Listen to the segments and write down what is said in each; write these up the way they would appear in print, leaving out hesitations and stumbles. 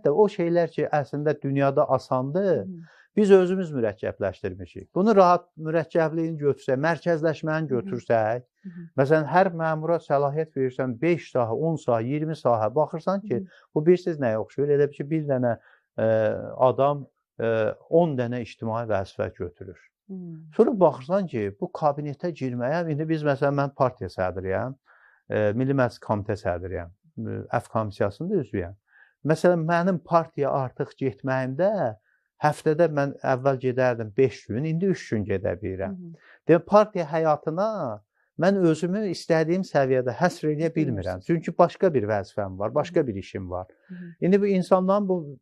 Əlbəttə, o şeylər ki, əslində dünyada asandır, biz özümüz mürəkkəbləşdirmişik. Bunu rahat mürəkkəbliyini götürsək, mərkəzləşməni götürsək, məsələn, hər məmura səlahiyyət verirsən 5 sahə, 10 sahə, 20 sahə, baxırsan ki, bu bilirsiniz nəyə oxşuyur? Elə ki, bir dənə adam 10 dənə ictimai vəzifə götürür. Sonra baxırsan ki, bu kabinetə girməyə, indi biz, məsələn, mən partiya sədriyəm, Milli Məclis Komitə sədriyəm, Əf komissiyasının da üzvüyəm. Məsələn, mənim partiya artıq getməyimdə həftədə mən əvvəl gedərdim 5 gün, indi 3 gün gedə bilirəm. Demək, partiya həyatına mən özümü istədiyim səviyyədə həsr edə bilmirəm. Çünki başqa bir vəzifəm var, başqa bir işim var. İndi bu insanların bu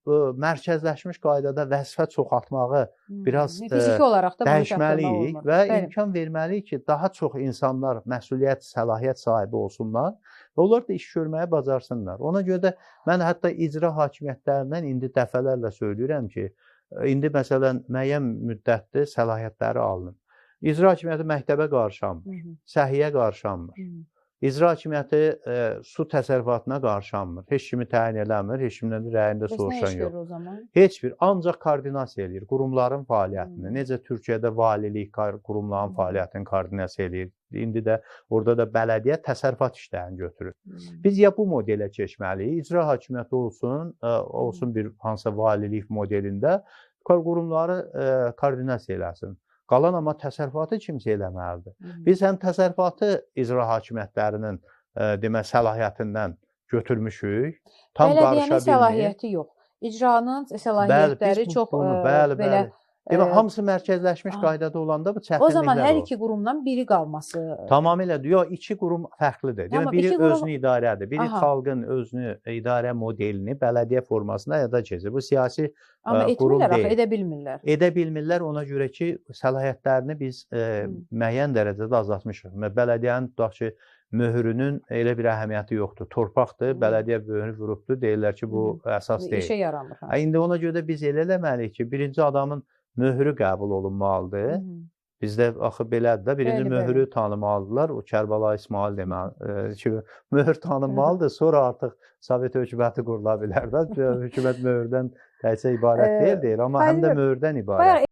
mərkəzləşmiş qaydada vəzifə çoxaltmağı biraz dəyişməliyik və imkan verməliyik ki, daha çox insanlar məsuliyyət, səlahiyyət sahibi olsunlar və onlar da iş görməyə bacarsınlar. Ona görə də mən hətta icra hakimiyyətlərindən indi dəfələrlə söyləyirəm ki, indi məsələn müəyyən müddətdir səlahiyyətləri alınır. İcra hakimiyyəti məktəbə qarşılanmır, səhiyyə qarşılanmır. İcra hakimiyyəti su təsərrüfatına qarşılanmır. Heç kimi təyin eləmir, heç kimdən rəyində soruşan yox. Heç bir, ancaq koordinasiya eləyir qurumların fəaliyyətini. Necə Türkiyədə valilik qurumların fəaliyyətini koordinasiya eləyir. İndi də orada da bələdiyyə təsərrüfat işlərini götürür. Biz ya bu modelə keçməliyik, icra hakimiyyəti olsun bir hansısa valilik modelində qurumları koordinasiya eləsin. Qalan amma təsərrüfatı kimsə eləməlidir. Biz həm təsərrüfatı icra hakimiyyətlərinin demək səlahiyyətindən götürmüşük. Bələdiyyənin səlahiyyəti yox. İcranın səlahiyyətləri çox belə hamısı mərkəzləşmiş qaydada olanda bu çətinliklər olur. O zaman hər iki qurumdan biri qalması. Tamamilə, yox, iki qurum fərqlidir. Biri özünü idarədir, biri xalqın özünü idarə modelini bələdiyyə formasında həyata keçirir. Bu siyasi qurum deyil. Edə bilmirlər. Edə bilmirlər, ona görə ki, səlahiyyətlərini biz müəyyən dərəcədə azaltmışıq. Bələdiyyənin tutaq ki, möhürünün elə bir əhəmiyyəti yoxdur. Torpaqdır, bələdiyyə möhürü vurubdur, deyirlər ki, bu əsas deyil. İşə yaramır. İndi ona görə də biz elə eləməliyik ki, birinci adamın möhürü qəbul olunmalıdır. Bizdə axı belədir də, birinci möhürü tanımalıdırlar. O Kərbəlayı İsmail deməli ki, möhür tanınmalıdır. Sonra artıq Sovet hökuməti qurula bilər də. Hökumət möhürdən təkcə ibarət deyil, amma həm də möhürdən ibarət.